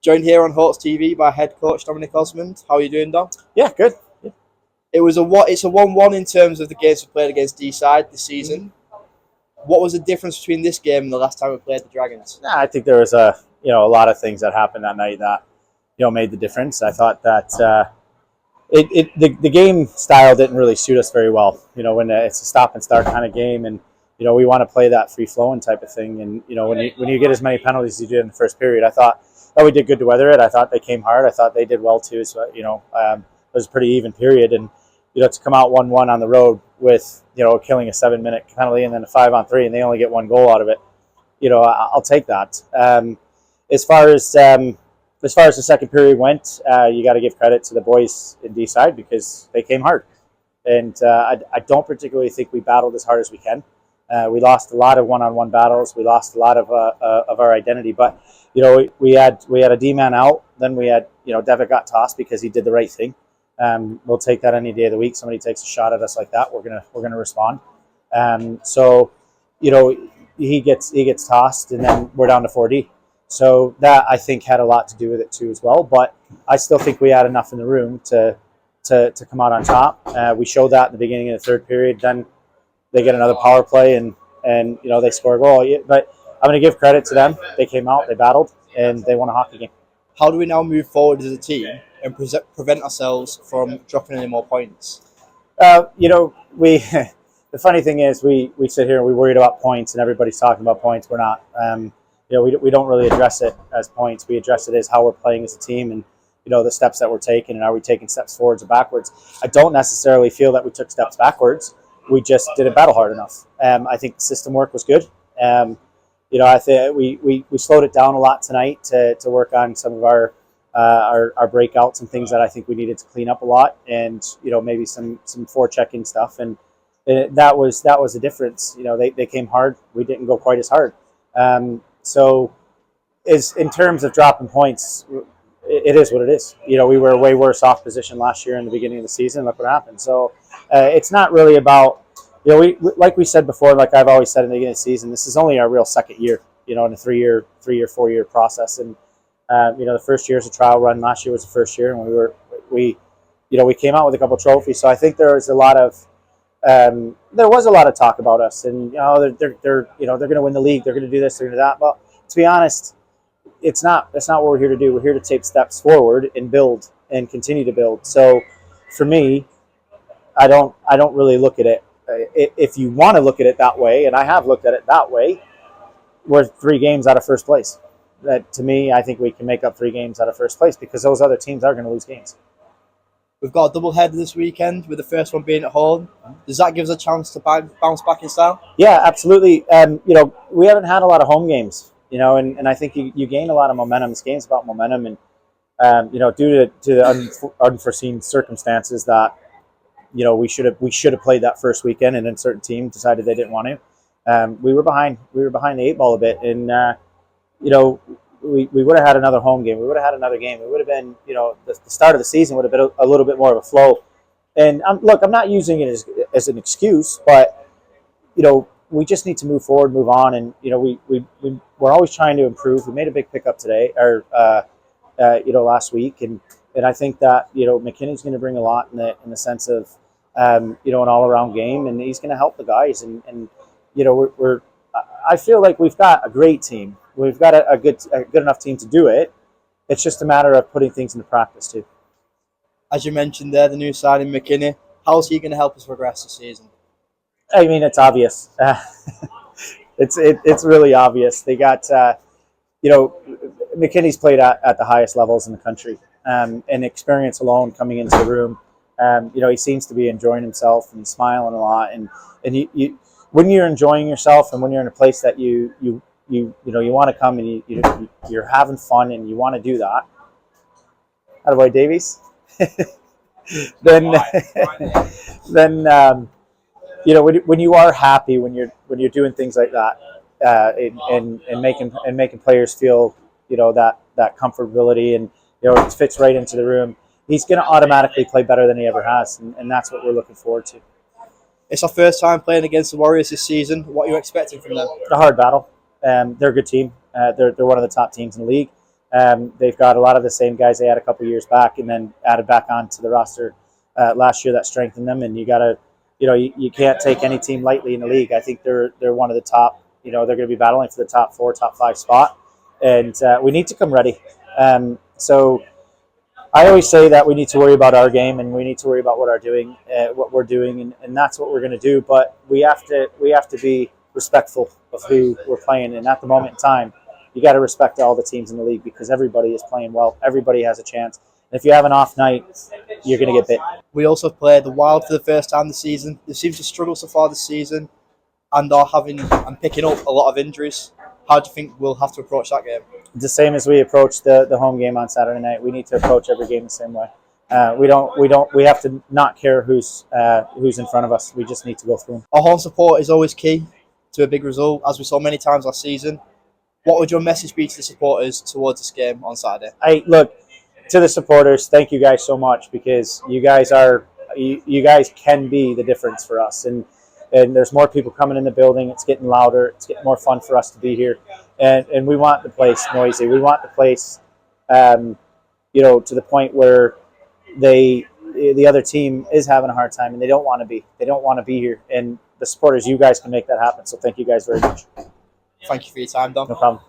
Joined here on Hawks TV by Head Coach Dominic Osman. How are you doing, Dom? Yeah, good. Yeah. It's a 1-1 in terms of the games we played against Deeside this season. What was the difference between this game and the last time we played the Dragons? I think there was a lot of things that happened that night that made the difference. I thought that the game style didn't really suit us very well. When it's a stop and start kind of game, and we want to play that free flowing type of thing. And when you get as many penalties as you did in the first period, I thought that we did good to weather it. I thought they came hard. I thought they did well too. So it was a pretty even period, and to come out 1-1 on the road with killing a 7-minute penalty and then a 5-on-3, and they only get one goal out of it. I'll take that. As far as the second period went, you got to give credit to the boys in Deeside because they came hard, and I don't particularly think we battled as hard as we can. We lost a lot of one-on-one battles. We lost a lot of our identity, but we had a D-man out. Then we had Devitt got tossed because he did the right thing. We'll take that any day of the week. Somebody takes a shot at us like that, we're gonna respond. So he gets tossed, and then we're down to 4D. So that, I think, had a lot to do with it too as well. But I still think we had enough in the room to come out on top. We showed that in the beginning of the third period. Then they get another power play, and they score a goal. But I'm going to give credit to them. They came out, they battled, and they won a hockey game. How do we now move forward as a team and prevent ourselves from dropping any more points? We the funny thing is we sit here and we worried about points, and everybody's talking about points. We're not. We don't really address it as points. We address it as how we're playing as a team, and the steps that we're taking, and are we taking steps forwards or backwards. I don't necessarily feel that we took steps backwards. We just didn't battle hard enough. I think the system work was good. I think we slowed it down a lot tonight to work on some of our breakouts and things that I think we needed to clean up a lot, and maybe some forechecking stuff, and that was the difference. They came hard. We didn't go quite as hard. So, in terms of dropping points, it is what it is. We were way worse off position last year in the beginning of the season. Look what happened. So it's not really about we like we said before, like I've always said in the beginning of the season, this is only our real second year. In a 4-year process, and the first year is a trial run. Last year was the first year, and we came out with a couple of trophies. So I think there was a lot of talk about us, and they're going to win the league. They're going to do this. They're going to do that. But to be honest, it's not what we're here to do. We're here to take steps forward and build and continue to build. So for me, I don't really look at it. If you want to look at it that way, and I have looked at it that way, we're 3 games out of first place. That, to me, I think we can make up 3 games out of first place because those other teams are going to lose games. We've got a double header this weekend, with the first one being at home. Does that give us a chance to bounce back in style? Yeah, absolutely. We haven't had a lot of home games, and I think you gain a lot of momentum. This game's about momentum, and due to the unforeseen circumstances that we should have played that first weekend, and then certain team decided they didn't want to. We were behind the 8 ball a bit, and we would have had another home game. We would have had another game. It would have been the start of the season would have been a little bit more of a flow. And I'm not using it as an excuse, but we just need to move forward, move on, and we're always trying to improve. We made a big pickup today, or last week, and I think that McKinney's going to bring a lot in the sense of an all around game, and he's going to help the guys, and I feel like we've got a great team. We've got a good enough team to do it. It's just a matter of putting things into practice too. As you mentioned there, the new signing McKinney. How is he going to help us progress this season? I mean, it's obvious. It's really obvious. They got McKinney's played at the highest levels in the country, and experience alone coming into the room. He seems to be enjoying himself, and he's smiling a lot, and you when you're enjoying yourself, and when you're in a place that you want to come, and you're having fun, and you want to do that. Attaboy, Davies. then when you are happy, when you're doing things like that, and making players feel that comfortability, and it fits right into the room, he's going to automatically play better than he ever has, and that's what we're looking forward to. It's our first time playing against the Warriors this season. What are you expecting from them? A hard battle. They're a good team. They're one of the top teams in the league. They've got a lot of the same guys they had a couple years back, and then added back onto the roster last year that strengthened them. And you got to, you can't take any team lightly in the league. I think they're one of the top. They're going to be battling for the top 4, top 5 spot, and we need to come ready. So I always say that we need to worry about our game, and we need to worry about what we're doing, and that's what we're going to do. But we have to be respectful of who we're playing, and at the moment in time, you got to respect all the teams in the league because everybody is playing well. Everybody has a chance. And if you have an off night, you're going to get bit. We also played the Wild for the first time this season. They seem to struggle so far this season, and are picking up a lot of injuries. How do you think we'll have to approach that game? The same as we approach the home game on Saturday night. We need to approach every game the same way. We have to not care who's in front of us. We just need to go through them. Our home support is always key to a big result, as we saw many times last season. What would your message be to the supporters towards this game on Saturday? Look, to the supporters, thank you guys so much, because you guys can be the difference for us. And there's more people coming in the building. It's getting louder. It's getting more fun for us to be here. And we want the place noisy. We want the place, to the point where the other team is having a hard time and they don't want to be. They don't want to be here. And the supporters, you guys can make that happen. So thank you guys very much. Thank you for your time, Dom. No problem.